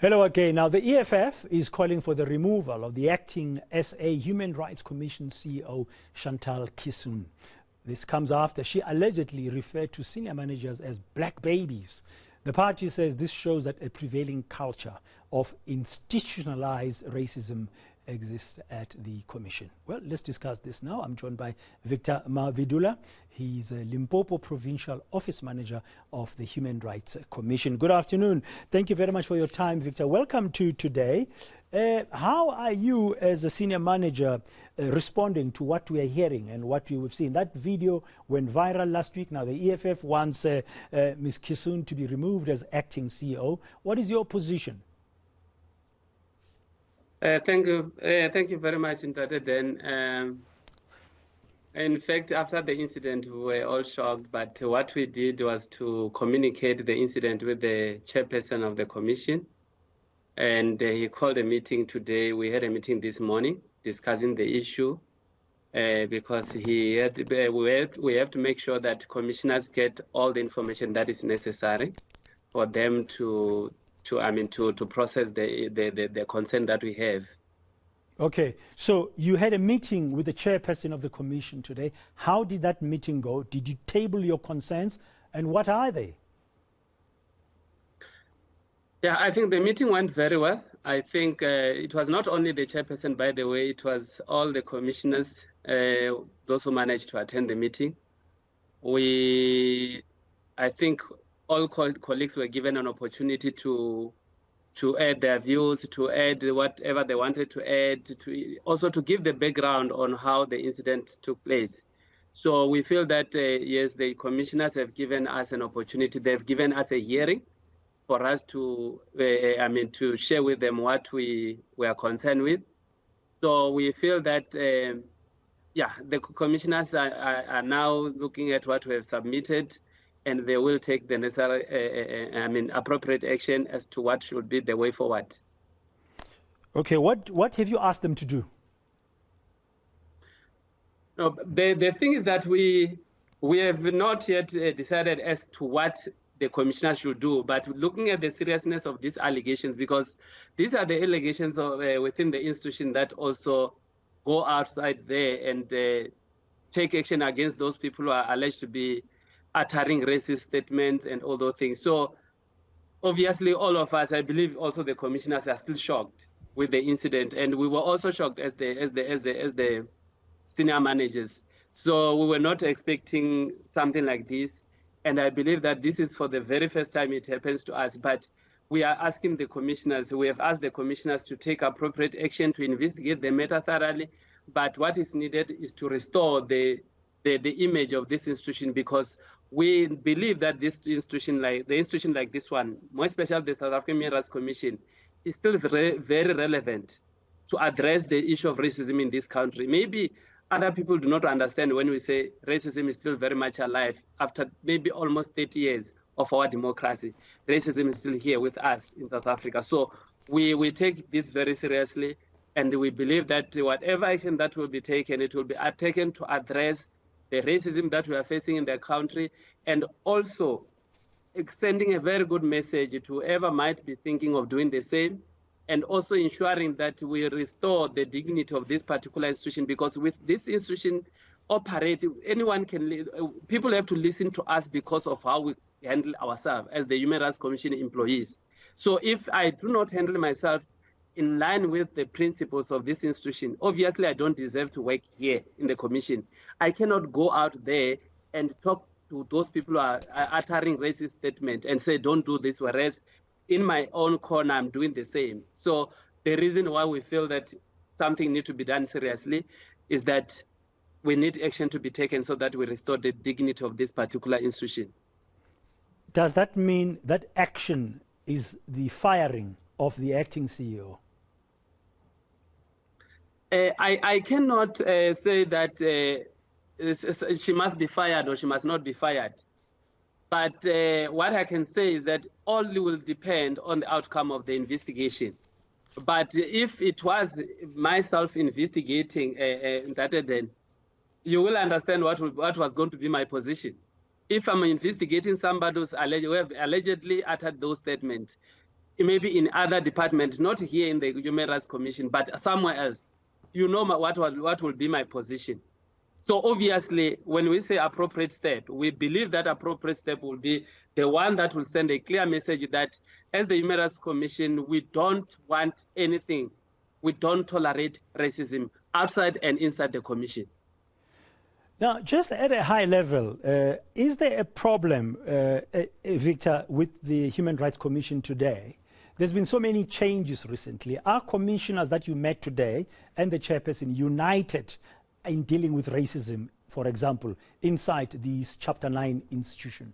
Hello again. Now, the EFF is calling for the removal of the acting SA Human Rights Commission CEO, Chantal Kissoon. This comes after she allegedly referred to senior managers as black babies. The party says this shows that a prevailing culture of institutionalized racism exists at the Commission. Well, let's discuss this now. I'm joined by Victor Mavhidula. He's a Limpopo Provincial Office Manager of the Human Rights Commission. Good afternoon. Thank you very much for your time, Victor. Welcome to today. How are you as a senior manager responding to what we are hearing and what we've seen? That video went viral last week. Now the EFF wants Ms. Kissoon to be removed as acting CEO. What is your position? Thank you very much, Ntate. In fact, after the incident, we were all shocked, but what we did was to communicate the incident with the chairperson of the commission, and he called a meeting today. We had a meeting this morning discussing the issue because we have to make sure that commissioners get all the information that is necessary for them to process the concern that we have. Okay, so you had a meeting with the chairperson of the commission today. How did that meeting go? Did you table your concerns, and what are they? Yeah, I think the meeting went very well. I think it was not only the chairperson, by the way, it was all the commissioners, those who managed to attend the meeting. I think all colleagues were given an opportunity to add their views, to add whatever they wanted to add, also to give the background on how the incident took place. So we feel that, yes, the commissioners have given us an opportunity. They've given us a hearing for us to share with them what we are concerned with. So we feel that, the commissioners are now looking at what we have submitted, and they will take the necessary, appropriate action as to what should be the way forward. Okay, what have you asked them to do? No, the thing is that we have not yet decided as to what the commissioner should do, but looking at the seriousness of these allegations, because these are the allegations of, within the institution that also go outside there and take action against those people who are alleged to be uttering racist statements and all those things. So obviously all of us, I believe also the commissioners are still shocked with the incident, and we were also shocked as the senior managers. So we were not expecting something like this, and I believe that this is for the very first time it happens to us. But we are asking the commissioners, we have asked the commissioners to take appropriate action to investigate the matter thoroughly, but what is needed is to restore the image of this institution, because we believe that this institution, like this one, more especially the South African Human Rights Commission, is still very, very relevant to address the issue of racism in this country. Maybe other people do not understand when we say racism is still very much alive after maybe almost 30 years of our democracy. Racism is still here with us in South Africa. So we take this very seriously, and we believe that whatever action that will be taken, it will be taken to address the racism that we are facing in the country, and also sending a very good message to whoever might be thinking of doing the same, and also ensuring that we restore the dignity of this particular institution, because with this institution operating, people have to listen to us because of how we handle ourselves as the Human Rights Commission employees. So if I do not handle myself in line with the principles of this institution, obviously I don't deserve to work here in the commission. I cannot go out there and talk to those people who are uttering racist statements and say, don't do this, whereas in my own corner, I'm doing the same. So the reason why we feel that something needs to be done seriously is that we need action to be taken so that we restore the dignity of this particular institution. Does that mean that action is the firing of the acting CEO? I cannot say that she must be fired or she must not be fired. But what I can say is that all will depend on the outcome of the investigation. But if it was myself investigating that, then you will understand what was going to be my position. If I'm investigating somebody who have allegedly uttered those statements, maybe in other departments, not here in the Human Rights Commission, but somewhere else, you know what will be my position. So obviously, when we say appropriate step, we believe that appropriate step will be the one that will send a clear message that as the Human Rights Commission, we don't want anything. We don't tolerate racism outside and inside the commission. Now, just at a high level, is there a problem, Victor, with the Human Rights Commission today? There's been so many changes recently. Are commissioners that you met today and the chairperson united in dealing with racism, for example, inside these Chapter 9 institutions?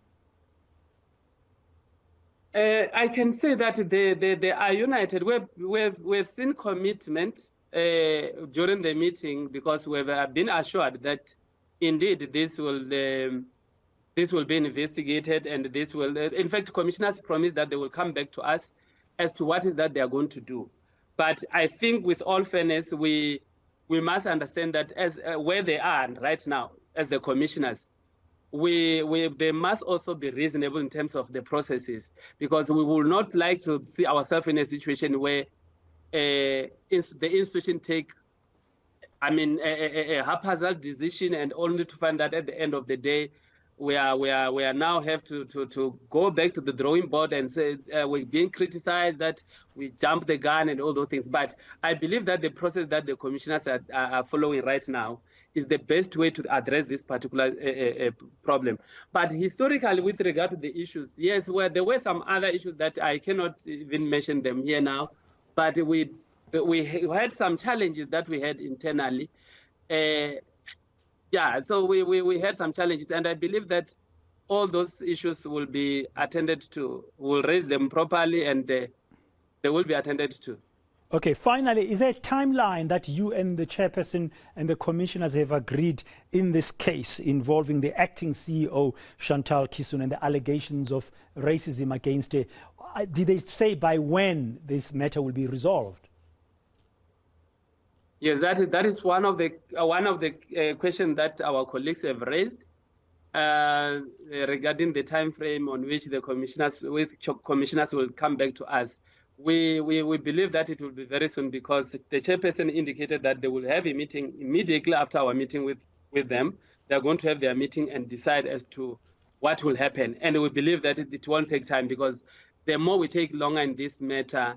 I can say that they are united. We've seen commitment during the meeting because we've been assured that indeed this will be investigated, and this will, in fact, commissioners promised that they will come back to us as to what is that they are going to do. But I think with all fairness, we must understand that as where they are right now as the commissioners, they must also be reasonable in terms of the processes, because we will not like to see ourselves in a situation where the institution take, a haphazard decision, and only to find that at the end of the day, we are now have to go back to the drawing board and say we're being criticized that we jumped the gun and all those things. But I believe that the process that the commissioners are following right now is the best way to address this particular problem. But historically, with regard to the issues, yes, there were some other issues that I cannot even mention them here now, but we had some challenges that we had internally. Yeah, so we had some challenges, and I believe that all those issues will be attended to. We'll raise them properly, and they will be attended to. Okay, finally, is there a timeline that you and the chairperson and the commissioners have agreed in this case involving the acting CEO, Chantal Kissoon, and the allegations of racism against her? Did they say by when this matter will be resolved? Yes, that is one of the questions that our colleagues have raised regarding the time frame on which the commissioners will come back to us. We believe that it will be very soon, because the chairperson indicated that they will have a meeting immediately after our meeting with them. They're going to have their meeting and decide as to what will happen. And we believe that it won't take time, because the more we take longer in this matter,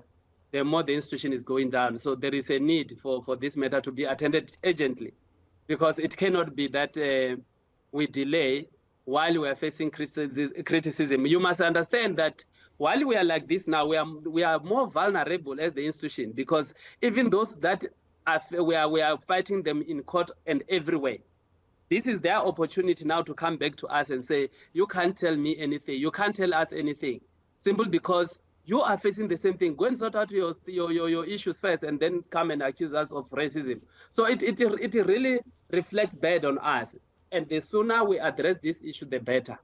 the more the institution is going down. So there is a need for this matter to be attended urgently, because it cannot be that we delay while we are facing criticism. You must understand that while we are like this now, we are more vulnerable as the institution, because even those that we are fighting them in court and everywhere. This is their opportunity now to come back to us and say, you can't tell me anything, you can't tell us anything, simply because you are facing the same thing. Go and sort out your issues first, and then come and accuse us of racism. So it really reflects bad on us. And the sooner we address this issue, the better.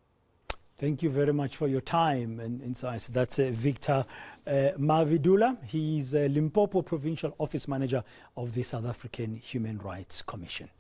Thank you very much for your time and insights. That's Victor Mavhidula. He's Limpopo Provincial Office Manager of the South African Human Rights Commission.